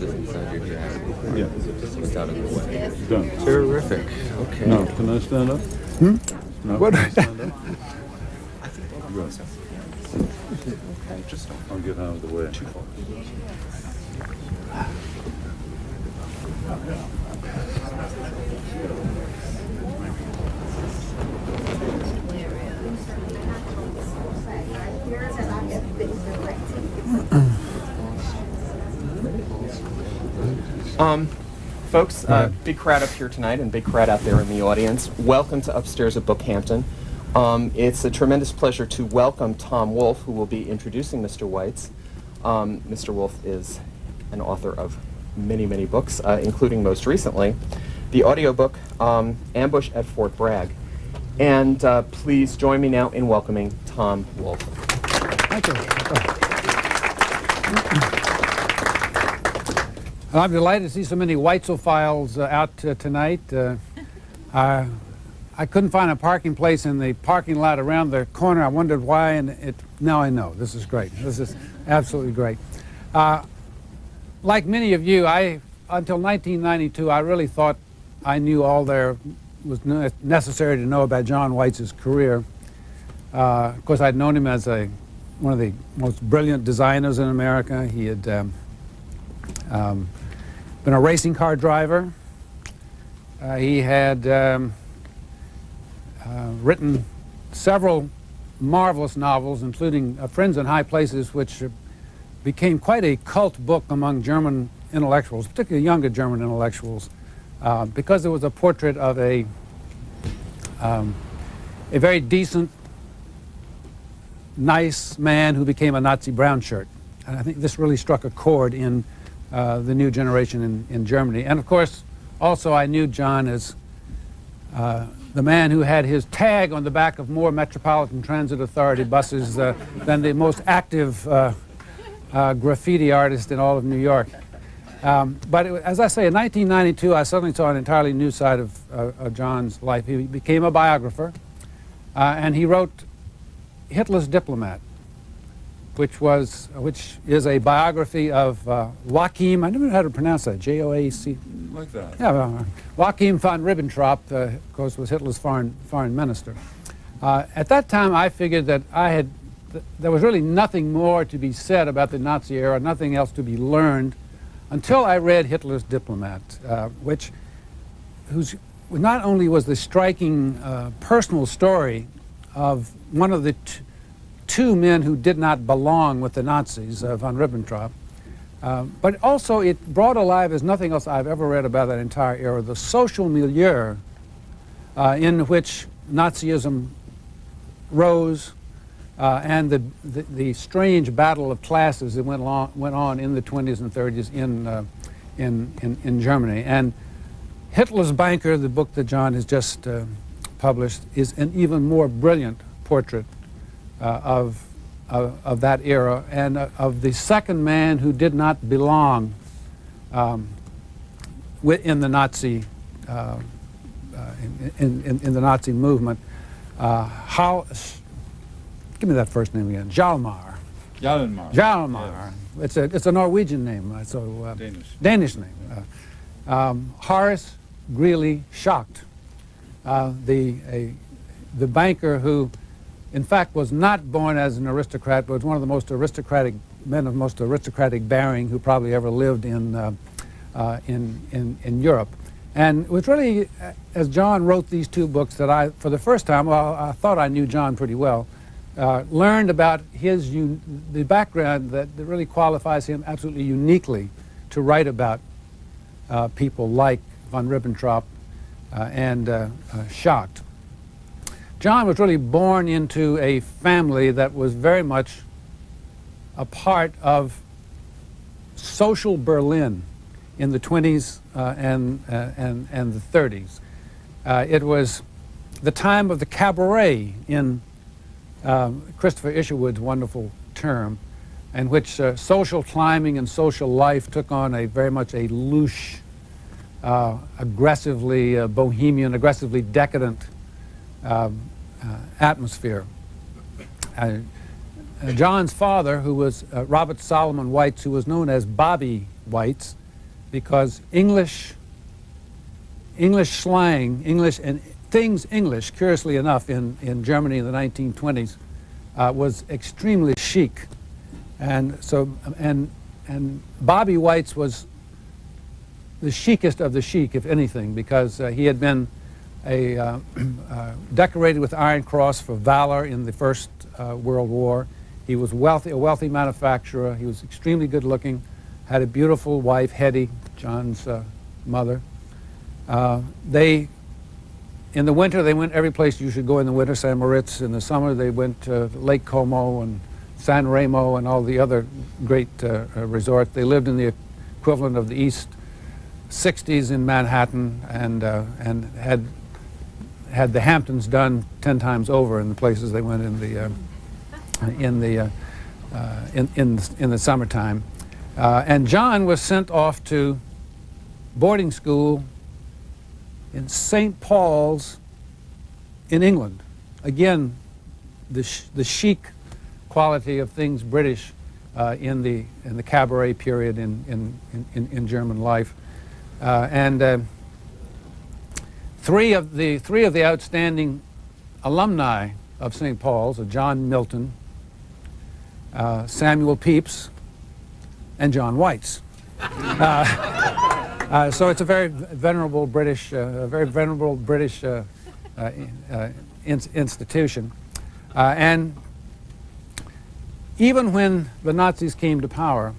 this inside your jacket. Yeah. Just out of the way. Done. Terrific. Okay. No, can I stand up? No, What? can I stand up? Go. I'll get out of the way. Folks, big crowd up here tonight and big crowd out there in the audience. Welcome to Upstairs at Bookhampton. It's a tremendous pleasure to welcome Tom Wolfe, who will be introducing Mr. Weitz. Mr. Wolfe is an author of many, many books, including most recently the audiobook Ambush at Fort Bragg. And please join me now in welcoming Tom Wolfe. Thank you. I'm delighted to see so many Weitzophiles out tonight. I couldn't find a parking place in the parking lot around the corner. I wondered why, and now I know. This is great. This is absolutely great. Like many of you, until 1992, I really thought I knew all there was necessary to know about John Weitz's career. Of course, I'd known him as one of the most brilliant designers in America. He had been a racing car driver. He had written several marvelous novels, including Friends in High Places, which became quite a cult book among German intellectuals, particularly younger German intellectuals, because it was a portrait of a very decent, nice man who became a Nazi brown shirt. And I think this really struck a chord in the new generation in Germany. And of course, also I knew John as the man who had his tag on the back of more Metropolitan Transit Authority buses than the most active graffiti artist in all of New York. But as I say, in 1992, I suddenly saw an entirely new side of John's life. He became a biographer, and he wrote Hitler's Diplomat, which is a biography of Joachim. I never know how to pronounce that. J-O-A-C. Like that. Yeah, Joachim von Ribbentrop, of course, was Hitler's foreign minister. At that time, I figured that there was really nothing more to be said about the Nazi era, nothing else to be learned, until I read Hitler's Diplomat, whose not only was the striking personal story of one of the two men who did not belong with the Nazis, von Ribbentrop, but also it brought alive, as nothing else I've ever read about that entire era, the social milieu in which Nazism rose, and the strange battle of classes that went on in the 20s and 30s in Germany. And Hitler's Banker, the book that John has just published, is an even more brilliant portrait of that era, and of the second man who did not belong in the Nazi in the Nazi movement. Give me that first name again. Hjalmar. Hjalmar. Yes. It's a Norwegian name, so Danish name. Horace Greeley Schacht, the banker who, in fact, was not born as an aristocrat, but was one of the most aristocratic men of most aristocratic bearing who probably ever lived in Europe. And it was really, as John wrote these two books, that I, for the first time, well, I thought I knew John pretty well, learned about the background that really qualifies him absolutely uniquely to write about people like von Ribbentrop and Schacht. John was really born into a family that was very much a part of social Berlin in the 20s and the 30s. It was the time of the cabaret, in Christopher Isherwood's wonderful term, in which social climbing and social life took on very much a louche, aggressively bohemian, aggressively decadent atmosphere. John's father, who was Robert Solomon Weitz, who was known as Bobby Weitz, because English slang, English and things English, curiously enough, in Germany in the 1920s was extremely chic, and so and Bobby White's was the chicest of the chic, if anything, because he had been decorated with the Iron Cross for valor in the First World War. He was a wealthy manufacturer. He was extremely good looking, had a beautiful wife, Hetty, John's mother. In the winter, they went every place you should go in the winter, San Moritz. In the summer, they went to Lake Como and San Remo and all the other great resorts. They lived in the equivalent of the East 60s in Manhattan, and had the Hamptons done 10 times over in the places they went in the summertime. And John was sent off to boarding school in St. Paul's in England. Again, the chic quality of things British in the cabaret period in German life. Three of the outstanding alumni of St. Paul's are John Milton, Samuel Pepys, and John Whites. So it's a very venerable British, institution. And even when the Nazis came to power,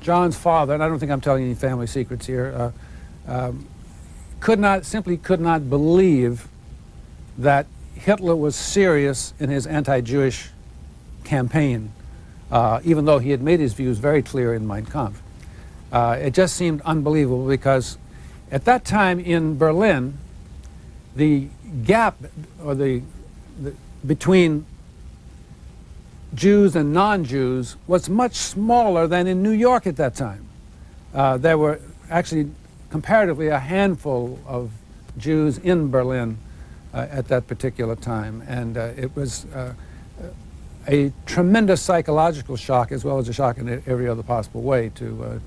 John's father, and I don't think I'm telling any family secrets here, simply could not believe that Hitler was serious in his anti-Jewish campaign, even though he had made his views very clear in Mein Kampf. It just seemed unbelievable because at that time in Berlin, the gap or between Jews and non-Jews was much smaller than in New York at that time. There were actually comparatively a handful of Jews in Berlin at that particular time, and it was a tremendous psychological shock, as well as a shock in every other possible way to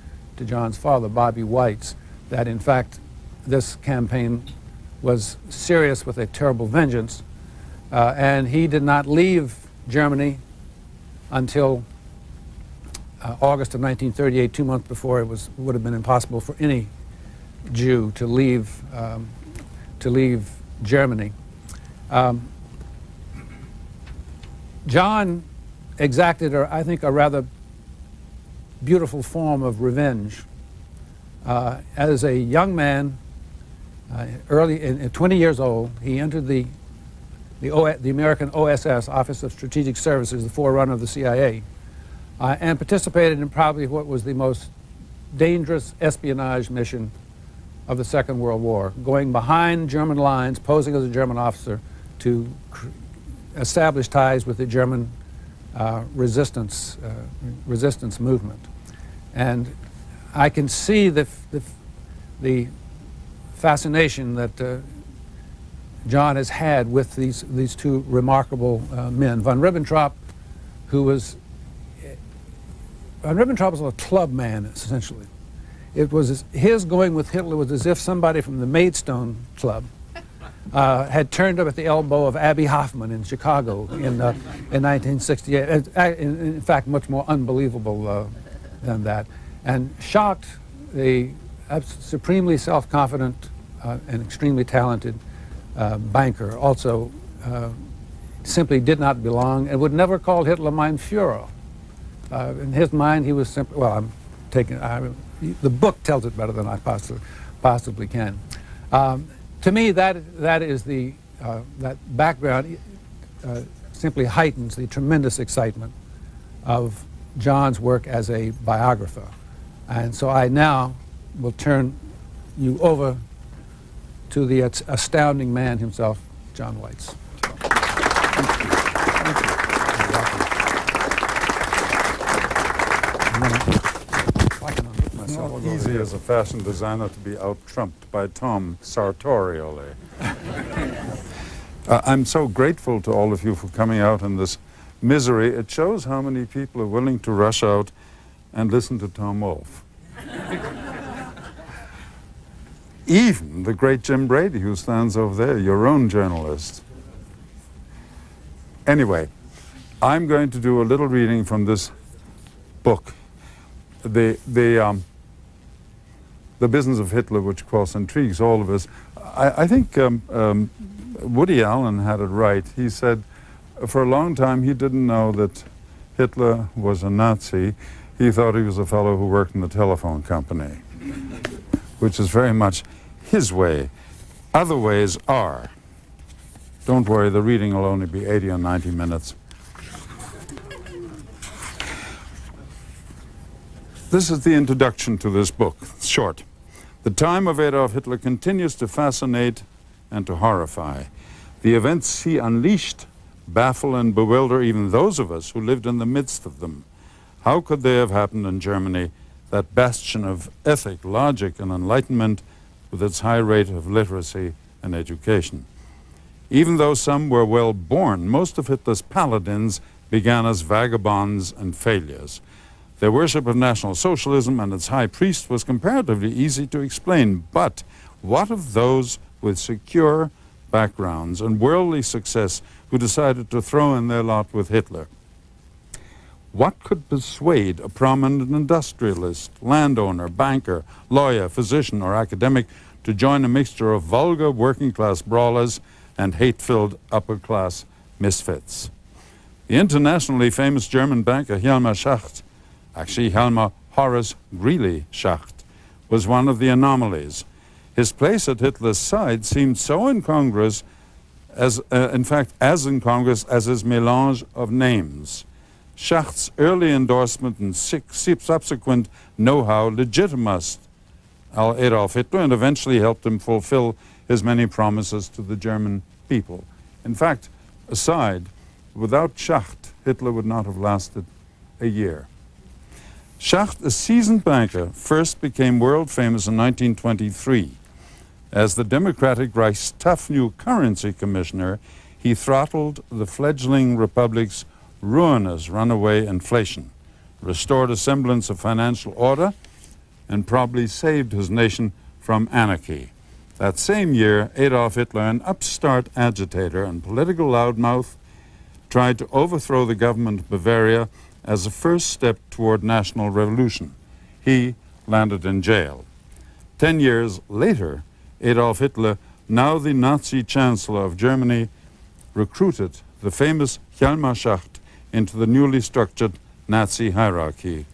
John's father, Bobby White's, that in fact this campaign was serious with a terrible vengeance, and he did not leave Germany until August of 1938, 2 months before it would have been impossible for any Jew to leave Germany. John exacted, I think, a rather beautiful form of revenge. As a young man, early in 20 years old, he entered the American OSS, Office of Strategic Services, the forerunner of the CIA, and participated in probably what was the most dangerous espionage mission of the Second World War, going behind German lines, posing as a German officer to establish ties with the German resistance movement. And I can see the fascination that John has had with these two remarkable men. Von Ribbentrop was a club man, essentially. It was his going with Hitler was as if somebody from the Maidstone Club had turned up at the elbow of Abby Hoffman in Chicago in 1968. In fact, much more unbelievable than that. And Schacht, the supremely self-confident and extremely talented banker, also simply did not belong and would never call Hitler mein Führer. In his mind, he was simply, well, the book tells it better than I possibly can. To me, that is that background simply heightens the tremendous excitement of John's work as a biographer. And so I now will turn you over to the astounding man himself, John Whites. It's not easy as a fashion designer to be out-trumped by Tom sartorially. I'm so grateful to all of you for coming out in this misery. It shows how many people are willing to rush out and listen to Tom Wolfe. even the great Jim Brady, who stands over there, your own journalist. Anyway, I'm going to do a little reading from this book, The Business of Hitler, which of course intrigues all of us. I think Woody Allen had it right. He said for a long time he didn't know that Hitler was a Nazi. He thought he was a fellow who worked in the telephone company, which is very much his way. Other ways are. Don't worry, the reading will only be 80 or 90 minutes. This is the introduction to this book. It's short. The time of Adolf Hitler continues to fascinate and to horrify. The events he unleashed baffle and bewilder even those of us who lived in the midst of them. How could they have happened in Germany, that bastion of ethic, logic, and enlightenment, with its high rate of literacy and education? Even though some were well born, most of Hitler's paladins began as vagabonds and failures. Their worship of National Socialism and its high priest was comparatively easy to explain. But what of those with secure backgrounds and worldly success who decided to throw in their lot with Hitler? What could persuade a prominent industrialist, landowner, banker, lawyer, physician, or academic to join a mixture of vulgar working-class brawlers and hate-filled upper-class misfits? The internationally famous German banker Hjalmar Schacht, actually Hjalmar Horace Greeley Schacht, was one of the anomalies. His place at Hitler's side seemed so incongruous, as incongruous as his melange of names. Schacht's early endorsement and subsequent know-how legitimized Adolf Hitler and eventually helped him fulfill his many promises to the German people. In fact, without Schacht, Hitler would not have lasted a year. Schacht, a seasoned banker, first became world famous in 1923. As the Democratic Reich's tough new currency commissioner, he throttled the fledgling republic's ruinous runaway inflation, restored a semblance of financial order, and probably saved his nation from anarchy. That same year, Adolf Hitler, an upstart agitator and political loudmouth, tried to overthrow the government of Bavaria as a first step toward national revolution. He landed in jail. 10 years later, Adolf Hitler, now the Nazi Chancellor of Germany, recruited the famous Hjalmar Schacht into the newly structured Nazi hierarchy.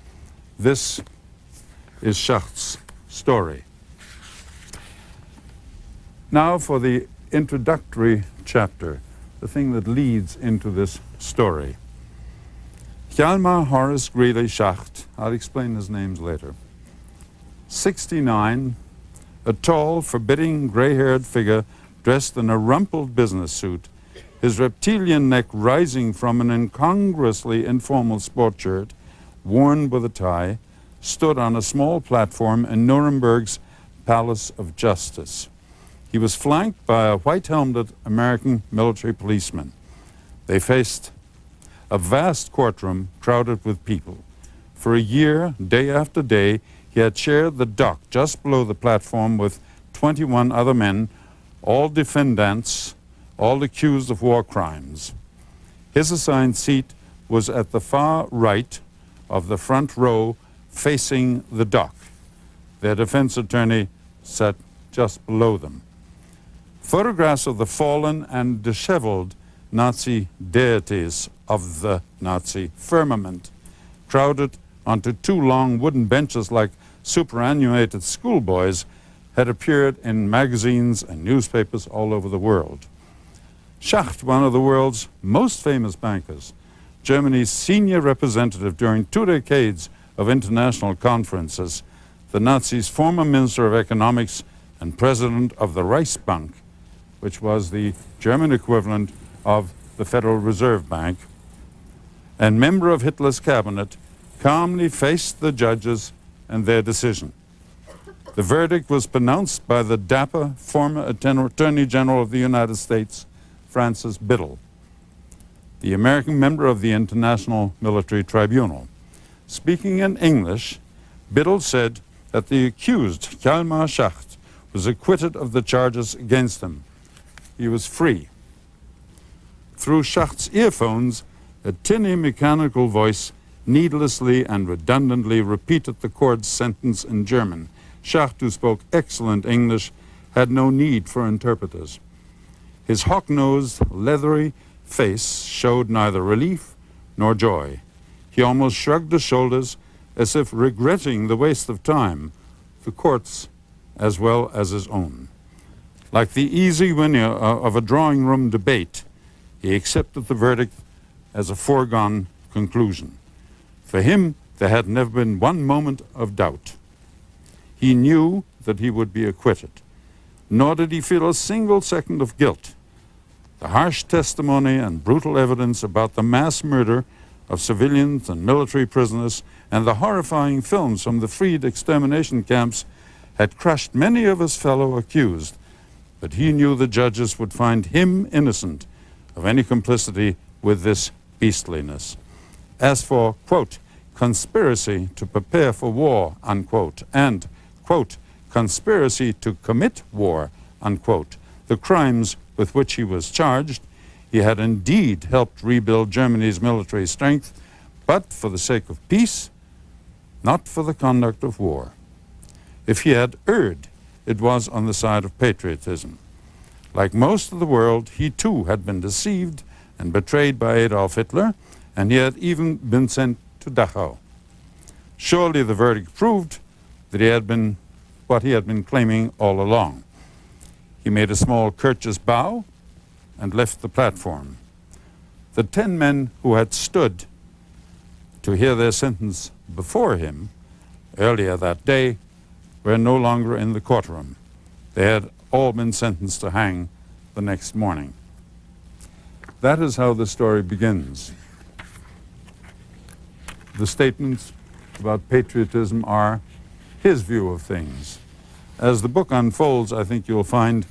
This is Schacht's story. Now for the introductory chapter, the thing that leads into this story. Hjalmar Horace Greeley Schacht, I'll explain his names later. 69, a tall, forbidding, gray-haired figure dressed in a rumpled business suit, his reptilian neck rising from an incongruously informal sport shirt, worn with a tie, stood on a small platform in Nuremberg's Palace of Justice. He was flanked by a white-helmeted American military policeman. They faced a vast courtroom crowded with people. For a year, day after day, he had shared the dock just below the platform with 21 other men, all defendants, all accused of war crimes. His assigned seat was at the far right of the front row facing the dock. Their defense attorney sat just below them. Photographs of the fallen and disheveled Nazi deities of the Nazi firmament, crowded onto two long wooden benches like superannuated schoolboys, had appeared in magazines and newspapers all over the world. Schacht, one of the world's most famous bankers, Germany's senior representative during 2 decades of international conferences, the Nazis' former Minister of Economics and President of the Reichsbank, which was the German equivalent of the Federal Reserve Bank, and member of Hitler's cabinet, calmly faced the judges and their decision. The verdict was pronounced by the dapper former Attorney General of the United States, Francis Biddle, the American member of the International Military Tribunal. Speaking in English, Biddle said that the accused, Hjalmar Schacht, was acquitted of the charges against him. He was free. Through Schacht's earphones, a tinny mechanical voice needlessly and redundantly repeated the court's sentence in German. Schacht, who spoke excellent English, had no need for interpreters. His hawk-nosed, leathery face showed neither relief nor joy. He almost shrugged his shoulders as if regretting the waste of time, the court's as well as his own. Like the easy winner of a drawing room debate, he accepted the verdict as a foregone conclusion. For him, there had never been one moment of doubt. He knew that he would be acquitted, nor did he feel a single second of guilt. The harsh testimony and brutal evidence about the mass murder of civilians and military prisoners and the horrifying films from the freed extermination camps had crushed many of his fellow accused, but he knew the judges would find him innocent of any complicity with this beastliness. As for, quote, conspiracy to prepare for war, unquote, and, quote, conspiracy to commit war, unquote, the crimes with which he was charged, he had indeed helped rebuild Germany's military strength, but for the sake of peace, not for the conduct of war. If he had erred, it was on the side of patriotism. Like most of the world, he too had been deceived and betrayed by Adolf Hitler, and he had even been sent to Dachau. Surely the verdict proved that he had been what he had been claiming all along. He made a small courteous bow and left the platform. The 10 men who had stood to hear their sentence before him earlier that day were no longer in the courtroom. They had all been sentenced to hang the next morning. That is how the story begins. The statements about patriotism are his view of things. As the book unfolds, I think you'll find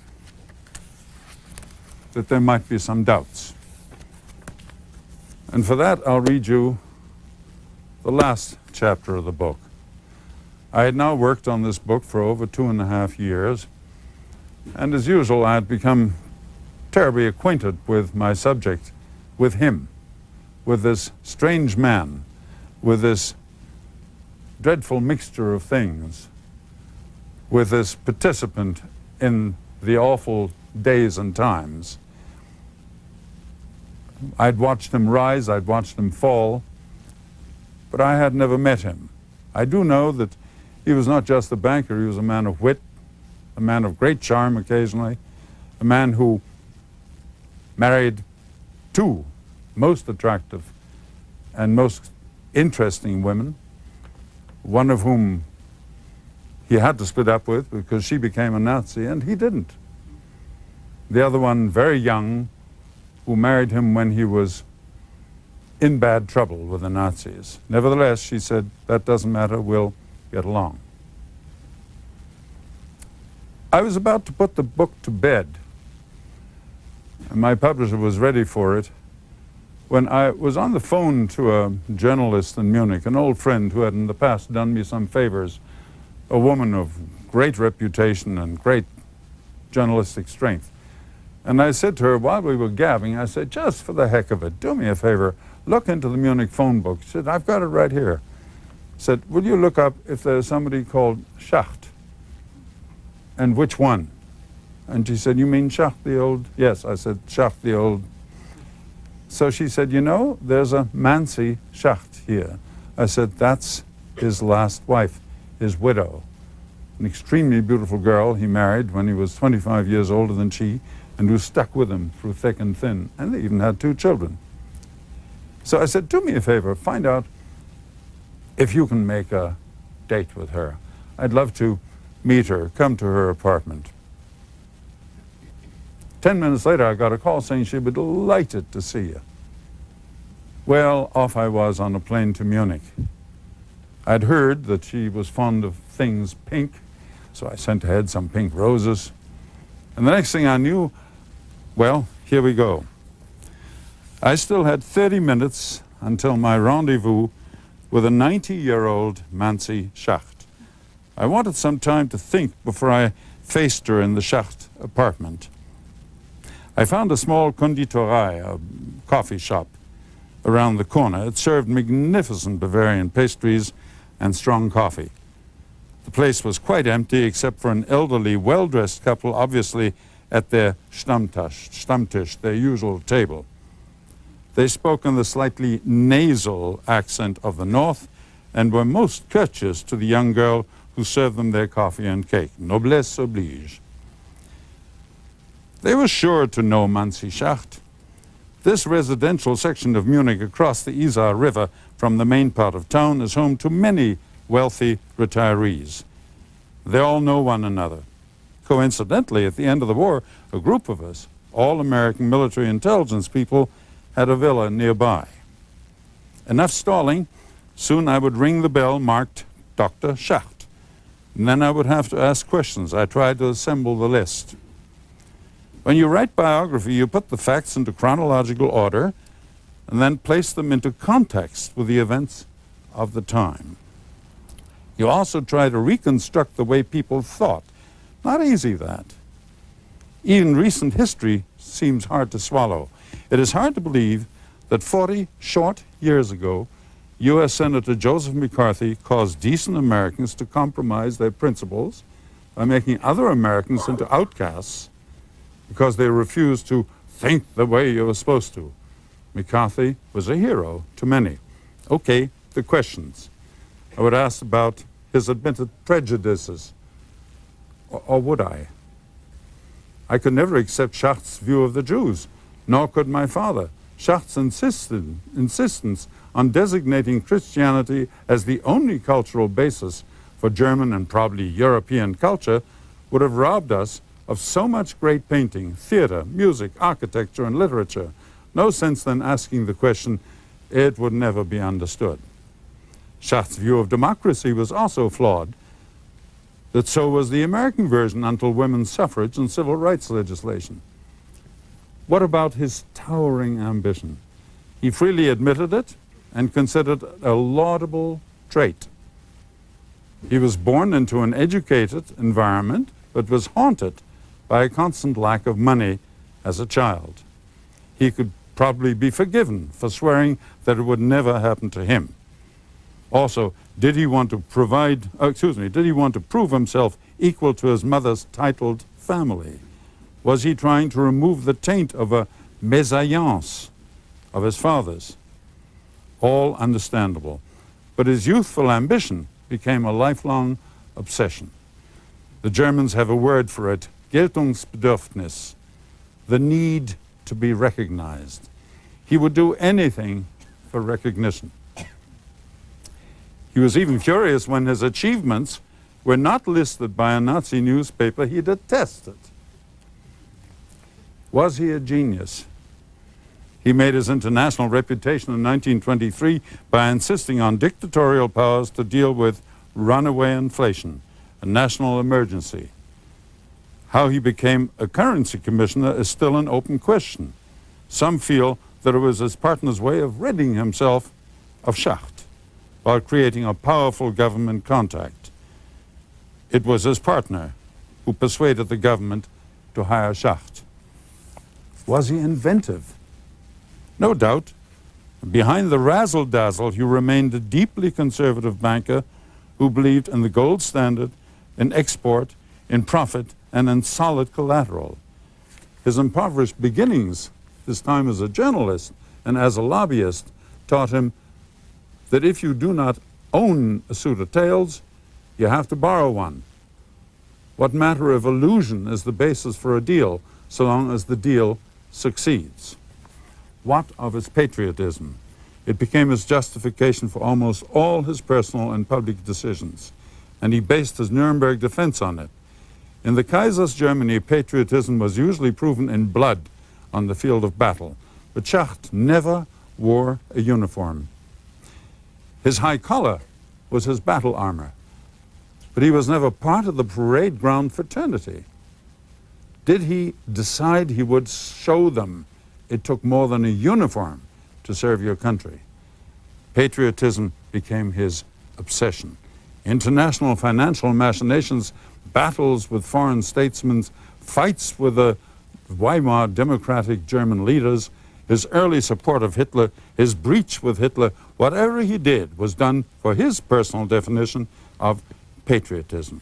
that there might be some doubts. And for that, I'll read you the last chapter of the book. I had now worked on this book for over 2.5 years, and as usual, I had become terribly acquainted with my subject, with him, with this strange man, with this dreadful mixture of things, with this participant in the awful days and times. I'd watched him rise, I'd watched him fall, but I had never met him. I do know that he was not just a banker, he was a man of wit, a man of great charm occasionally, a man who married 2 most attractive and most interesting women, one of whom he had to split up with because she became a Nazi and he didn't. The other one, very young, who married him when he was in bad trouble with the Nazis. Nevertheless, she said, that doesn't matter, we'll get along. I was about to put the book to bed, and my publisher was ready for it, when I was on the phone to a journalist in Munich, an old friend who had in the past done me some favors, a woman of great reputation and great journalistic strength. And I said to her, while we were gabbing, I said, just for the heck of it, do me a favor, look into the Munich phone book. She said, I've got it right here. I said, will you look up if there's somebody called Schacht? And which one? And she said, you mean Schacht the old? Yes, I said, Schacht the old. So she said, you know, there's a Mansi Schacht here. I said, that's his last wife, his widow. An extremely beautiful girl he married when he was 25 years older than she, and who stuck with him through thick and thin, and they even had 2 children. So I said, do me a favor, find out if you can make a date with her. I'd love to meet her, come to her apartment. 10 minutes later, I got a call saying she'd be delighted to see you. Well, off I was on a plane to Munich. I'd heard that she was fond of things pink, so I sent ahead some pink roses. And the next thing I knew, well, here we go. I still had 30 minutes until my rendezvous with a 90-year-old Mansi Schacht. I wanted some time to think before I faced her in the Schacht apartment. I found a small konditorei, a coffee shop, around the corner. It served magnificent Bavarian pastries and strong coffee. The place was quite empty except for an elderly, well-dressed couple, obviously at their Stammtisch, their usual table. They spoke in the slightly nasal accent of the North and were most courteous to the young girl who served them their coffee and cake. Noblesse oblige. They were sure to know Mansi Schacht. This residential section of Munich across the Isar River from the main part of town is home to many wealthy retirees. They all know one another. Coincidentally, at the end of the war, a group of us, all American military intelligence people, had a villa nearby. Enough stalling. Soon I would ring the bell marked Dr. Schacht. And then I would have to ask questions. I tried to assemble the list. When you write biography, you put the facts into chronological order and then place them into context with the events of the time. You also try to reconstruct the way people thought. Not easy, that. Even recent history seems hard to swallow. It is hard to believe that 40 short years ago, U.S. Senator Joseph McCarthy caused decent Americans to compromise their principles by making other Americans into outcasts because they refused to think the way you were supposed to. McCarthy was a hero to many. Okay, the questions. I would ask about his admitted prejudices. Or would I? I could never accept Schacht's view of the Jews, nor could my father. Schacht's insistence on designating Christianity as the only cultural basis for German and probably European culture would have robbed us of so much great painting, theater, music, architecture, and literature. No sense then asking the question, it would never be understood. Schacht's view of democracy was also flawed, that so was the American version until women's suffrage and civil rights legislation. What about his towering ambition? He freely admitted it and considered it a laudable trait. He was born into an educated environment, but was haunted by a constant lack of money as a child. He could probably be forgiven for swearing that it would never happen to him. Also, did he want to prove himself equal to his mother's titled family? Was he trying to remove the taint of a mésalliance of his father's? All understandable. But his youthful ambition became a lifelong obsession. The Germans have a word for it, Geltungsbedürfnis, the need to be recognized. He would do anything for recognition. He was even furious when his achievements were not listed by a Nazi newspaper he detested. Was he a genius? He made his international reputation in 1923 by insisting on dictatorial powers to deal with runaway inflation, a national emergency. How he became a currency commissioner is still an open question. Some feel that it was his partner's way of ridding himself of Schacht while creating a powerful government contact. It was his partner who persuaded the government to hire Schacht. Was he inventive? No doubt. Behind the razzle-dazzle, he remained a deeply conservative banker who believed in the gold standard, in export, in profit, and in solid collateral. His impoverished beginnings, his time as a journalist and as a lobbyist, taught him that if you do not own a suit of tails, you have to borrow one. What matter of illusion is the basis for a deal, so long as the deal succeeds? What of his patriotism? It became his justification for almost all his personal and public decisions, and he based his Nuremberg defense on it. In the Kaiser's Germany, patriotism was usually proven in blood on the field of battle, but Schacht never wore a uniform. His high collar was his battle armor, but he was never part of the parade ground fraternity. Did he decide he would show them it took more than a uniform to serve your country? Patriotism became his obsession. International financial machinations battles with foreign statesmen, fights with the Weimar democratic German leaders, his early support of Hitler, his breach with Hitler, whatever he did was done for his personal definition of patriotism.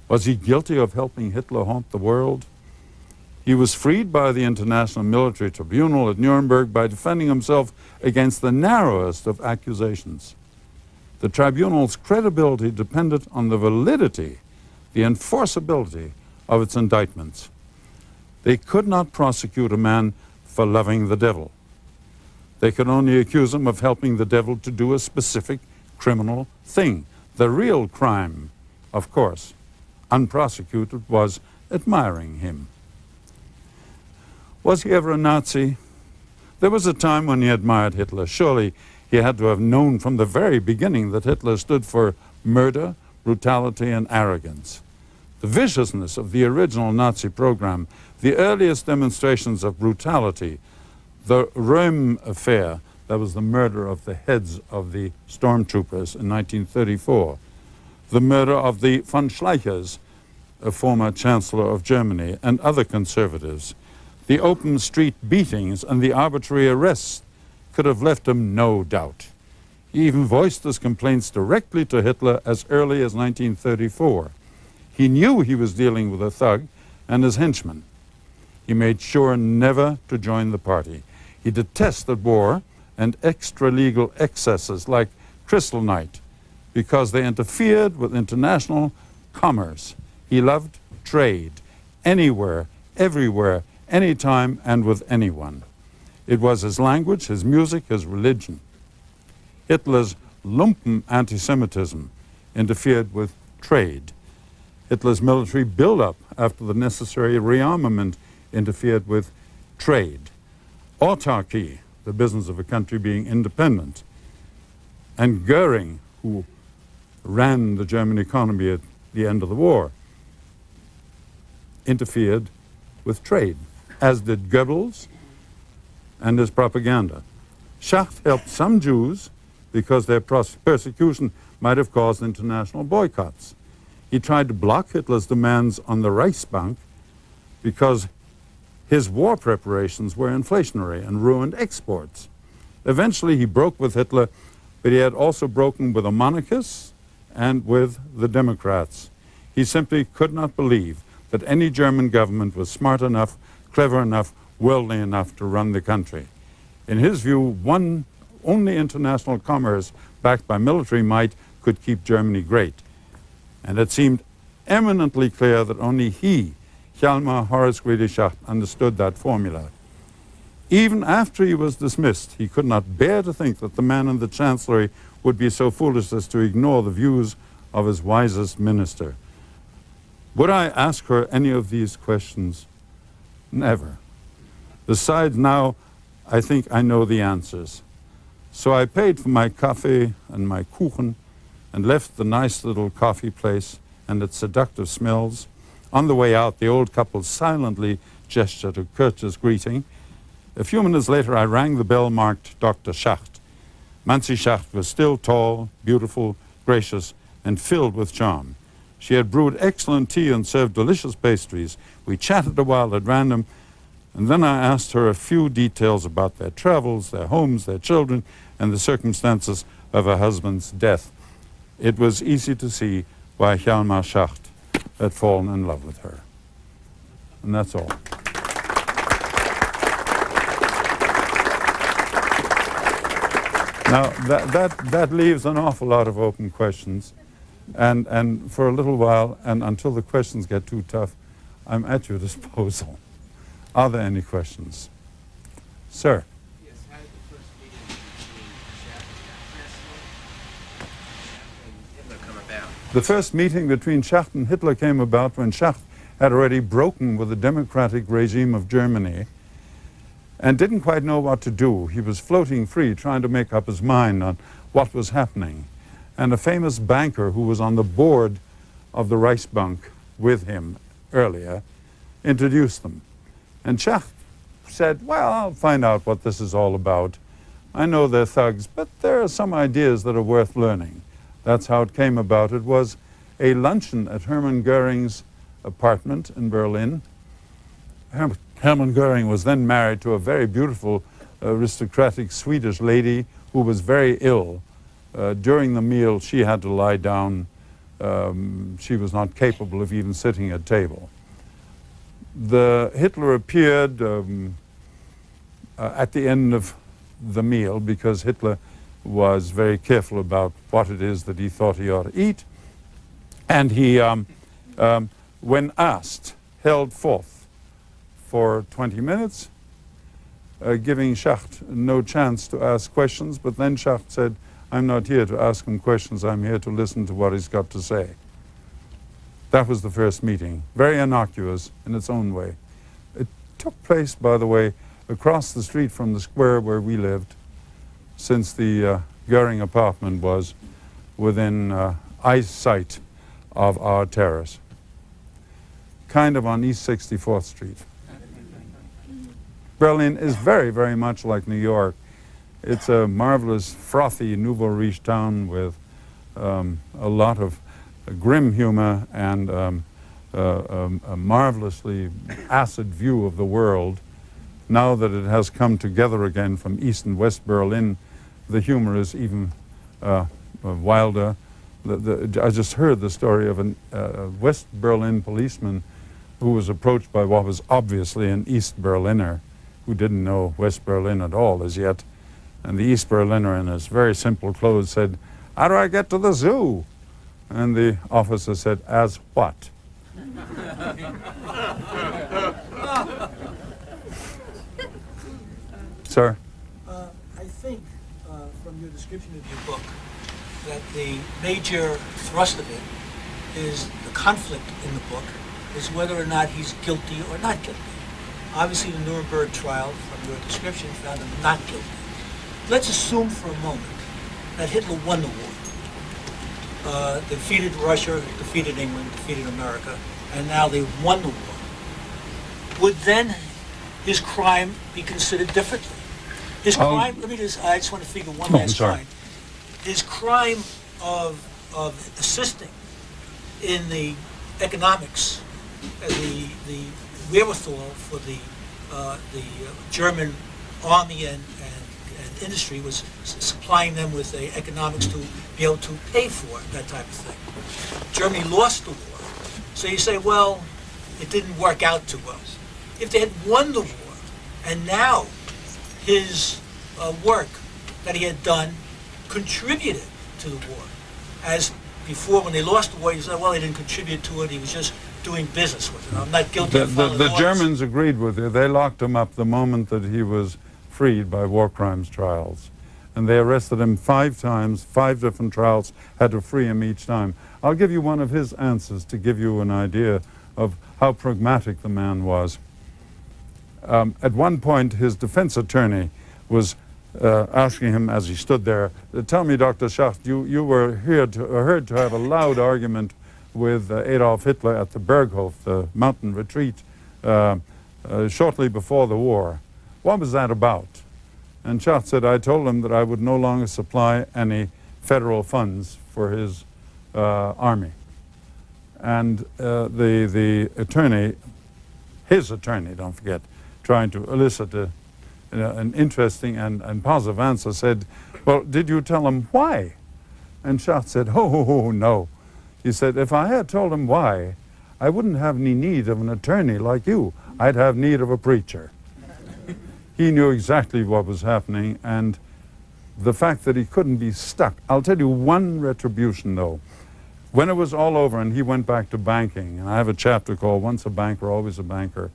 Was he guilty of helping Hitler haunt the world? He was freed by the International Military Tribunal at Nuremberg by defending himself against the narrowest of accusations. The tribunal's credibility depended on the validity, the enforceability of its indictments. They could not prosecute a man for loving the devil. They could only accuse him of helping the devil to do a specific criminal thing. The real crime, of course, unprosecuted, was admiring him. Was he ever a Nazi? There was a time when he admired Hitler. Surely he had to have known from the very beginning that Hitler stood for murder, brutality, and arrogance. The viciousness of the original Nazi program, the earliest demonstrations of brutality, the Röhm affair, that was the murder of the heads of the stormtroopers in 1934, the murder of the von Schleichers, a former Chancellor of Germany, and other conservatives, the open street beatings and the arbitrary arrests could have left him no doubt. He even voiced his complaints directly to Hitler as early as 1934. He knew he was dealing with a thug and his henchmen. He made sure never to join the party. He detested war and extra-legal excesses like Kristallnacht because they interfered with international commerce. He loved trade, anywhere, everywhere, anytime, and with anyone. It was his language, his music, his religion. Hitler's lumpen anti-Semitism interfered with trade. Hitler's military build-up after the necessary rearmament interfered with trade. Autarky, the business of a country being independent, and Goering, who ran the German economy at the end of the war, interfered with trade, as did Goebbels and his propaganda. Schacht helped some Jews because their persecution might have caused international boycotts. He tried to block Hitler's demands on the Reichsbank because his war preparations were inflationary and ruined exports. Eventually he broke with Hitler, but he had also broken with the monarchists and with the Democrats. He simply could not believe that any German government was smart enough, clever enough, worldly enough to run the country. In his view, only international commerce backed by military might could keep Germany great. And it seemed eminently clear that only he, Hjalmar Horace Greeley Schacht, understood that formula. Even after he was dismissed, he could not bear to think that the man in the Chancellery would be so foolish as to ignore the views of his wisest minister. Would I ask her any of these questions? Never. Besides, now I think I know the answers. So I paid for my coffee and my kuchen and left the nice little coffee place and its seductive smells. On the way out, the old couple silently gestured a courteous greeting. A few minutes later, I rang the bell marked Dr. Schacht. Manzi Schacht was still tall, beautiful, gracious, and filled with charm. She had brewed excellent tea and served delicious pastries. We chatted a while at random, and then I asked her a few details about their travels, their homes, their children, and the circumstances of her husband's death. It was easy to see why Hjalmar Schacht had fallen in love with her. And that's all. Now, that leaves an awful lot of open questions. And for a little while, and until the questions get too tough, I'm at your disposal. Are there any questions? Sir? Yes, how did the first meeting between Schacht and Hitler come about? The first meeting between Schacht and Hitler came about when Schacht had already broken with the democratic regime of Germany and didn't quite know what to do. He was floating free, trying to make up his mind on what was happening. And a famous banker who was on the board of the Reichsbank with him earlier introduced them. And Schacht said, well, I'll find out what this is all about. I know they're thugs, but there are some ideas that are worth learning. That's how it came about. It was a luncheon at Hermann Goering's apartment in Berlin. Hermann Goering was then married to a very beautiful aristocratic Swedish lady who was very ill. During the meal, she had to lie down. She was not capable of even sitting at table. Hitler appeared at the end of the meal because Hitler was very careful about what it is that he thought he ought to eat. And he, when asked, held forth for 20 minutes, giving Schacht no chance to ask questions, but then Schacht said, "I'm not here to ask him questions, I'm here to listen to what he's got to say." That was the first meeting, very innocuous in its own way. It took place, by the way, across the street from the square where we lived, since the Goering apartment was within eyesight of our terrace, kind of on East 64th Street. Berlin is very, very much like New York. It's a marvelous, frothy, nouveau riche town with a lot of grim humor and a marvelously acid view of the world. Now that it has come together again from East and West Berlin, the humor is even wilder. I just heard the story of a West Berlin policeman who was approached by what was obviously an East Berliner who didn't know West Berlin at all as yet. And the East Berliner, in his very simple clothes, said, "How do I get to the zoo?" And the officer said, "As what?" Sir? I think from your description of your book that the major thrust of it is the conflict in the book is whether or not he's guilty or not guilty. Obviously, the Nuremberg trial, from your description, found him not guilty. Let's assume for a moment that Hitler won the war. Defeated Russia, defeated England, defeated America, and now they won the war. Would then his crime be considered differently? His crime, I just want to figure one last time. His crime of assisting in the economics, the wherewithal for the German army and industry was supplying them with the economics to be able to pay for that type of thing. Germany lost the war. So you say, well, it didn't work out too well. If they had won the war, and now his work that he had done contributed to the war. As before, when they lost the war, you said, well, he didn't contribute to it, he was just doing business with it. I'm not guilty of following the orders. Germans agreed with you. They locked him up the moment that he was freed by war crimes trials. And they arrested him 5 times, 5 different trials, had to free him each time. I'll give you one of his answers to give you an idea of how pragmatic the man was. At one point, his defense attorney was asking him as he stood there, "Tell me, Dr. Schacht, you were heard to have a loud argument with Adolf Hitler at the Berghof, the mountain retreat, shortly before the war. What was that about?" And Schacht said, "I told him that I would no longer supply any federal funds for his army." And the attorney, his attorney, don't forget, trying to elicit an interesting and positive answer, said, "Well, did you tell him why?" And Schacht said, "Oh, no." He said, "If I had told him why, I wouldn't have any need of an attorney like you. I'd have need of a preacher." He knew exactly what was happening, and the fact that he couldn't be stuck. I'll tell you one retribution, though. When it was all over and he went back to banking, and I have a chapter called "Once a Banker, Always a Banker,"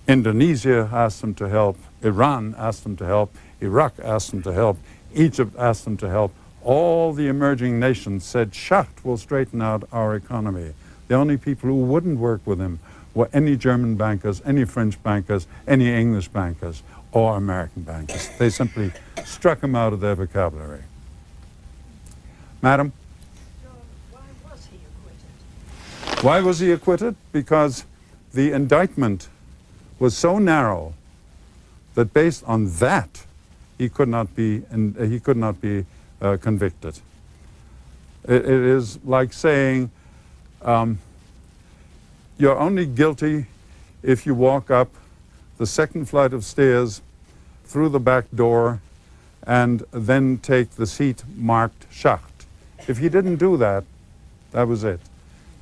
Indonesia asked him to help, Iran asked him to help, Iraq asked him to help, Egypt asked him to help. All the emerging nations said, "Schacht will straighten out our economy." The only people who wouldn't work with him were any German bankers, any French bankers, any English bankers, or American bankers. They simply struck him out of their vocabulary. Madam? Why was he acquitted? Why was he acquitted? Because the indictment was so narrow that based on that he could not be convicted. It is like saying you're only guilty if you walk up the second flight of stairs through the back door and then take the seat marked Schacht. If you didn't do that, that was it.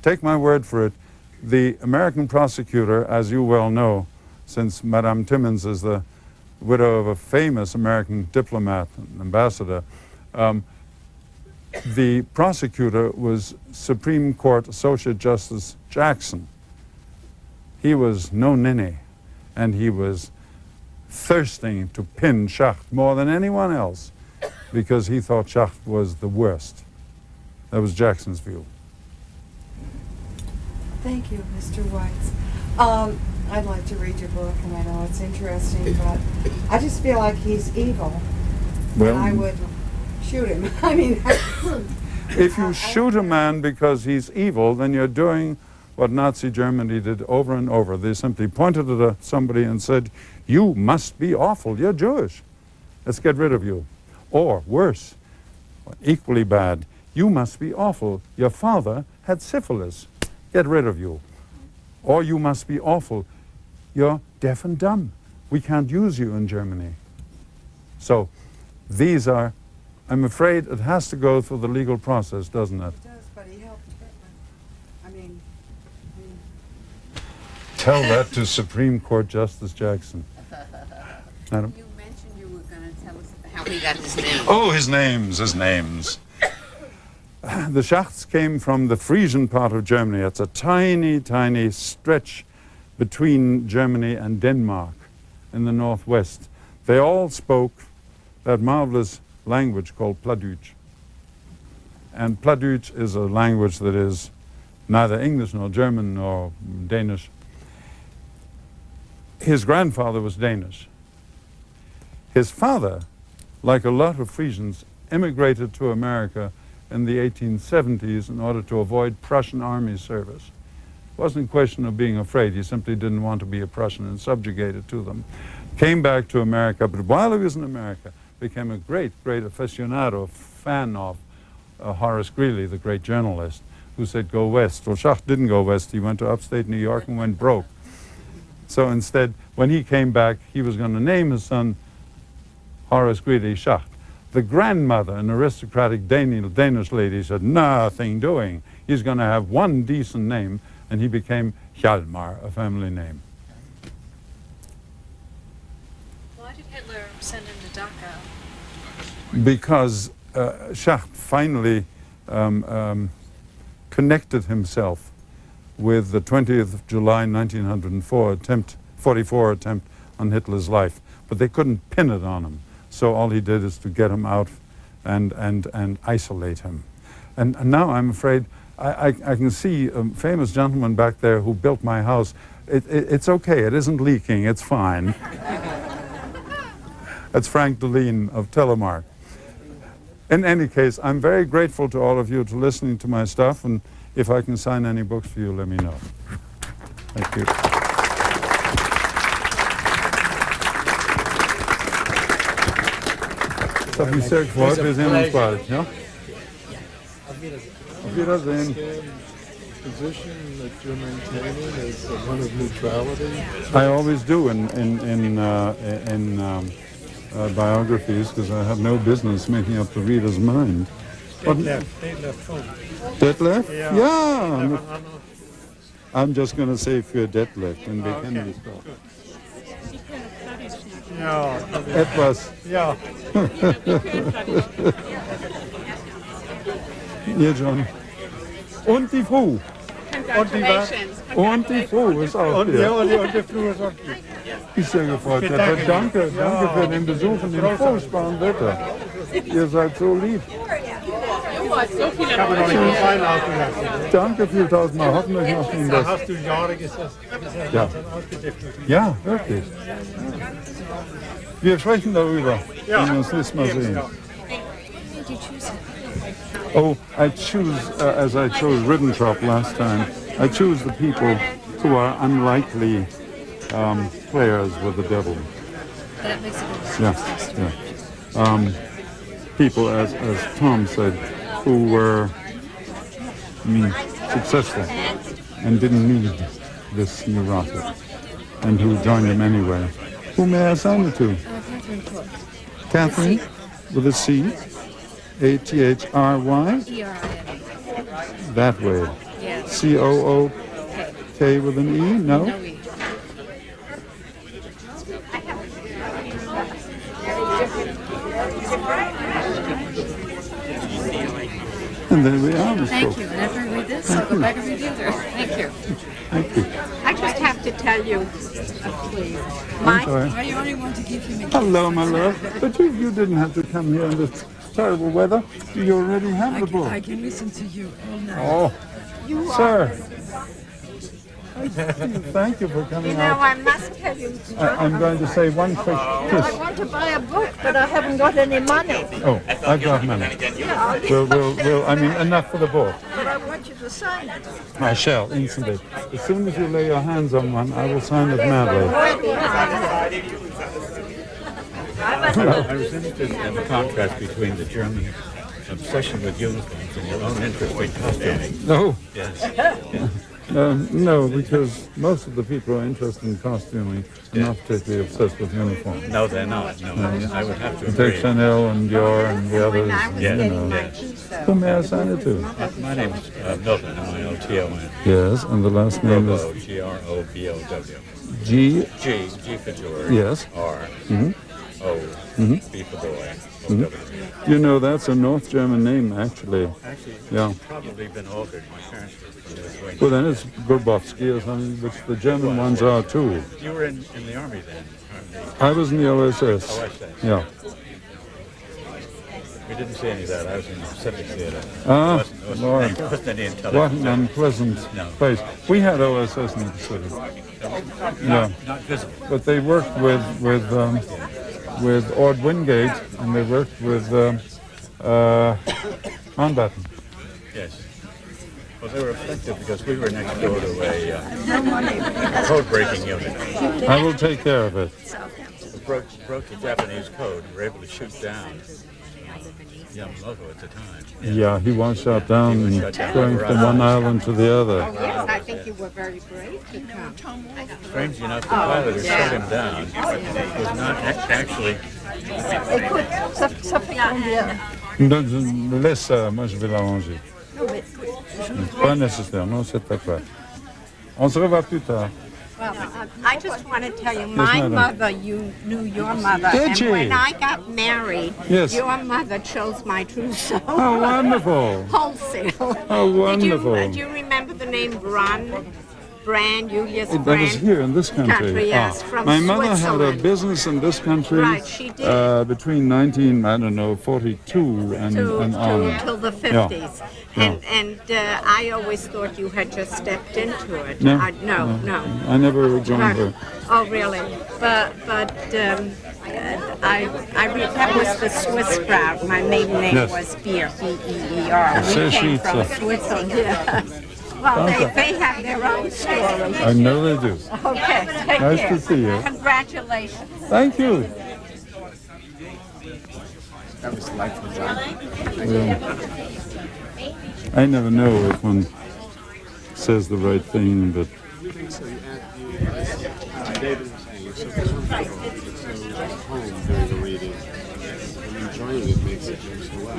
Take my word for it. The American prosecutor, as you well know, since Madame Timmins is the widow of a famous American diplomat and ambassador, the prosecutor was Supreme Court Associate Justice Jackson. He was no ninny, and he was thirsting to pin Schacht more than anyone else because he thought Schacht was the worst. That was Jackson's view. Thank you, Mr. Weitz. I'd like to read your book, and I know it's interesting, but I just feel like he's evil. Well, and I would shoot him. I mean, if you shoot a man because he's evil, then you're doing what Nazi Germany did over and over. They simply pointed at somebody and said, "You must be awful. You're Jewish. Let's get rid of you." Or worse, equally bad, "You must be awful. Your father had syphilis. Get rid of you." Or "You must be awful. You're deaf and dumb. We can't use you in Germany." So these are, I'm afraid it has to go through the legal process, doesn't it? It does, but he helped Hitler. I mean, Tell that to Supreme Court Justice Jackson. Madam? You mentioned you were going to tell us how he got his name. Oh, his names. The Schachts came from the Frisian part of Germany. It's a tiny, tiny stretch between Germany and Denmark in the northwest. They all spoke that marvelous language called Plattdeutsch. And Plattdeutsch is a language that is neither English nor German nor Danish. His grandfather was Danish. His father, like a lot of Frisians, immigrated to America in the 1870s in order to avoid Prussian army service. It wasn't a question of being afraid. He simply didn't want to be a Prussian and subjugated to them. Came back to America, but while he was in America, became a great, great aficionado, fan of Horace Greeley, the great journalist, who said, "Go west." Well, Schacht didn't go west. He went to upstate New York and went broke. So instead, when he came back, he was going to name his son Horace Greeley Schacht. The grandmother, an aristocratic Danish lady, said, "Nothing doing. He's going to have one decent name," and he became Hjalmar, a family name. Why did Hitler send him to Dachau? Because Schacht finally connected himself with the 20th of July 1944 attempt on Hitler's life. But they couldn't pin it on him. So all he did is to get him out and isolate him. And now I'm afraid I can see a famous gentleman back there who built my house. It's okay, it isn't leaking, it's fine. That's Frank Deline of Telemark. In any case, I'm very grateful to all of you for listening to my stuff, and if I can sign any books for you, let me know. Thank you. Das hat mich sehr gefreut. Wir sehen uns bald. Ja? Auf Wiedersehen. Position that you're maintaining is one of neutrality? I always do in biographies, because I have no business making up the reader's mind. Detlef. Detlef? Yeah. Yeah. I'm just going to say für Detlef, then we can be stopped. Ja. Etwas. Ja. Hier, John. Und die Fru. Congratulations. Und die Fru ist auch Und, hier. ja, und die Flur ist auch hier. Ist sehr gefreut. Danke für den Besuch in dem furchtbaren Wetter. Ihr seid so lieb. Ich habe noch nicht einen Pfeil ausgelassen. Danke viel tausendmal. Hoffentlich macht Ihnen Da das. hast du Jahre gesessen. Ja. Ja, wirklich. Wir sprechen darüber, Ja. wenn wir uns nächstes Mal sehen. Ja. Oh, I choose, as I chose Ribbentrop last time, I choose the people who are unlikely players with the devil. That makes it Yeah, yeah. People, as Tom said, who were successful and didn't need this new rocket, and who joined him anyway. Who may I assign it to? Catherine, with a C, A-T-H-R-Y, E-R-I-N. that way. Yes. C-O-O-K with an E, no? No E. And there we are, Miss Thank Brooks. you. And after I read this, I'll go back and read the other. Thank you. Thank you. I just have to tell you, please. I'm sorry. I only want to give him a Hello, my love. But you didn't have to come here in this terrible weather. You already have the book. I can listen to you all night. Oh, sir. Thank you for coming You know, out. I must tell you, I'm going to say one quick I kiss. want to buy a book, but I haven't got any money. Oh, I've got money. Yeah, I mean, enough for the book. but I want you to sign it. I shall, instantly. As soon as you lay your hands on one, I will sign it madly. I was interested in the contrast between the German obsession with uniforms and your own interest in costuming. No. Yes. No, because most of the people who are interested in costuming are not particularly obsessed with uniforms. No, they're not. No, I would have to Take agree. Chanel and Dior and the others. Yes, You know. yes. Who may I sign it to? My name is Milton, M-I-L-T-O-N. Yes, and the last name is Grobow, G-R-O-B-O-W. G. G for George. Yes. R. Mhm. O. B for boy. O-W. You know, that's a North German name, actually. Actually, Yeah. it's probably been altered. My parents were from Lithuania. Well, then it's Grobowski or something, which the German ones are too. You were in the army then? I was in the OSS. OSS. Yeah. We didn't see any of that. I was in the Pacific Theater. Ah, There Lord. wasn't any What intelligence. an unpleasant No. place. We had OSS in the Pacific. Yeah. Not visible. But they worked with Ord Wingate, and they worked with Mountbatten. Yes. Well, they were effective because we were next door to a code-breaking unit. I will take care of it. We broke the Japanese code. We were able to shoot down Yamamoto at the time. Yeah, he was shot down was and shot down. going from one island to the other. Yes, I think you were very brave to come. Strangely enough, the pilot who shot him down was not actually... Écoute, ça fait combien? Laisse ça, moi je vais l'arranger. Pas nécessaire, non, c'est pas grave. On se revoit plus tard. Well, I just want to tell you, my madam. mother, you knew your mother, Did and she? when I got married, Yes. your mother chose my trousseau. How wonderful! Wholesale. How wonderful! Do you remember the name Julius That was Brand? here in this country. Yes, from My mother had a Switzerland. business in this country Right, she did. between 1942 and on. Till the 50s. And I always thought you had just stepped into it. No, No. I never joined her. Oh, really? But that was the Swiss crowd. My maiden name Yes. was Beer, B-E-E-R. Sehr We came from Schweizer. Switzerland. Yeah. Well, they have their own story. I know they do. Okay, take Nice care. to see you. Congratulations. Thank you. That was delightful, John. I never know if one says the right thing, but I think so. David was saying you're so comfortable, you're so at home during the reading, and enjoying it makes it do so well.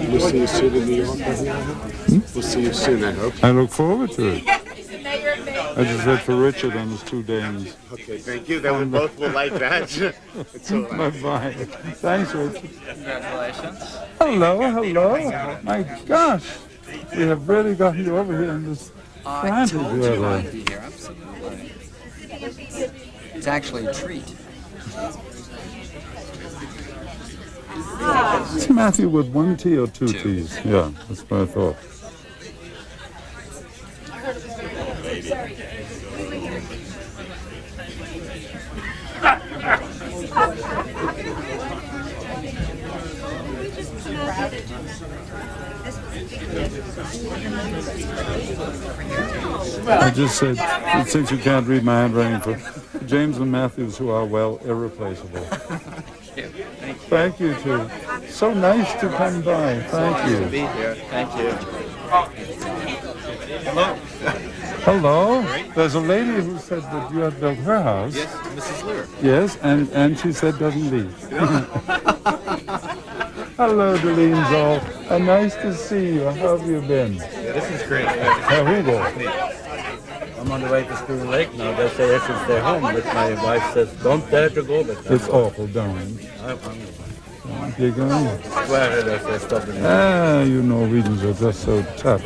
We'll see you soon in New York. We'll see you soon, I hope. I look forward to it. I just said for Richard and his two dames. Okay, thank you. Then we both will like that. It's all right. Bye-bye. Thanks, Richard. Congratulations. Hello. My gosh. We have really gotten you over here in this I frantic told you weather. I'd be here, absolutely. It's actually a treat. It's Matthew with one T or two T's? Yeah, that's what I thought. I just said, since you can't read my handwriting, James and Matthews, who are, well, irreplaceable. Thank you, too. So nice to come by. Thank you. To be here. Thank you. Hello. Hello. There's a lady who said that you had built her house. Yes, Mrs. Lear. Yes, and she said doesn't leave. Hello, Delene Zoll. Nice to see you. How have you been? This is great. Hugo. I'm on the way to Spoon Lake now. They say I should stay home, but my wife says, don't dare to go. But It's awful, don't. You're going? Swear it as I stop in the Ah, you Norwegians are just so tough.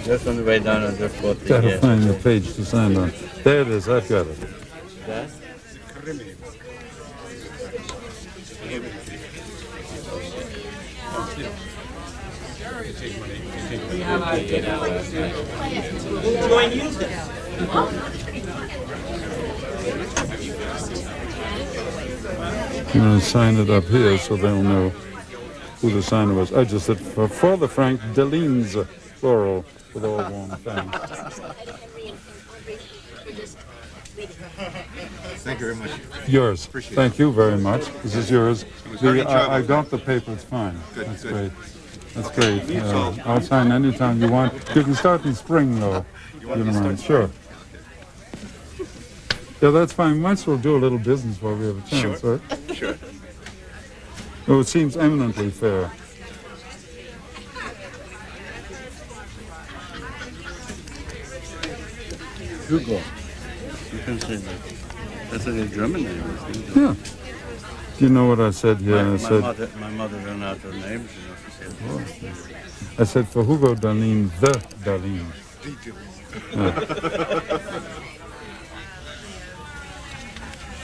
Just on the way down, I just bought the... Gotta find the page to sign on. There it is, I've got it. That? Join you then. I'm going to sign it up here so they'll know who the signer was. I just said for the Frank, Delene's, plural, with all warm thanks. Thank you very much. Yours. Appreciate Thank you very much. This is yours. very enjoyable. I got the paper, it's fine. Good, That's good. great. That's great. So- I'll sign anytime you want. You can start in spring, though. You don't mind. Sure. Yeah, that's fine. Might as well do a little business while we have a chance, Sure. right? Sure. Oh, it seems eminently fair. Hugo. You can say that. That's a German name, isn't it? Yeah. Do you know what I said here? I said, My mother ran out of names. I said for Hugo Darlene, the Darlene.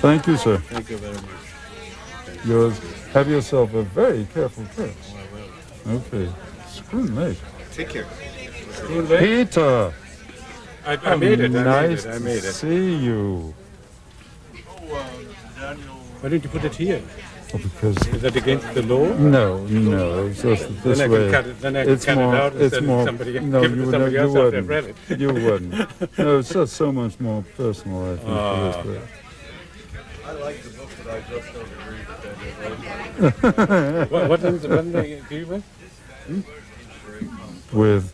Thank you, sir. Thank you very much. Yours. Have yourself a very careful trip. Okay. Spoon Lake. Take care. Peter. I made it. Nice I made to it. see you. Why didn't you put it here? Oh, because Is that against the law? no, it's just this Then I way. can cut it. Then I can It's cut more. it out It's instead more. of somebody. No, give it you to somebody else after I've read wouldn't. it. You wouldn't. No, it's just so much more personal. I think. For this way. I like the book, but I just don't agree What did they agree with? With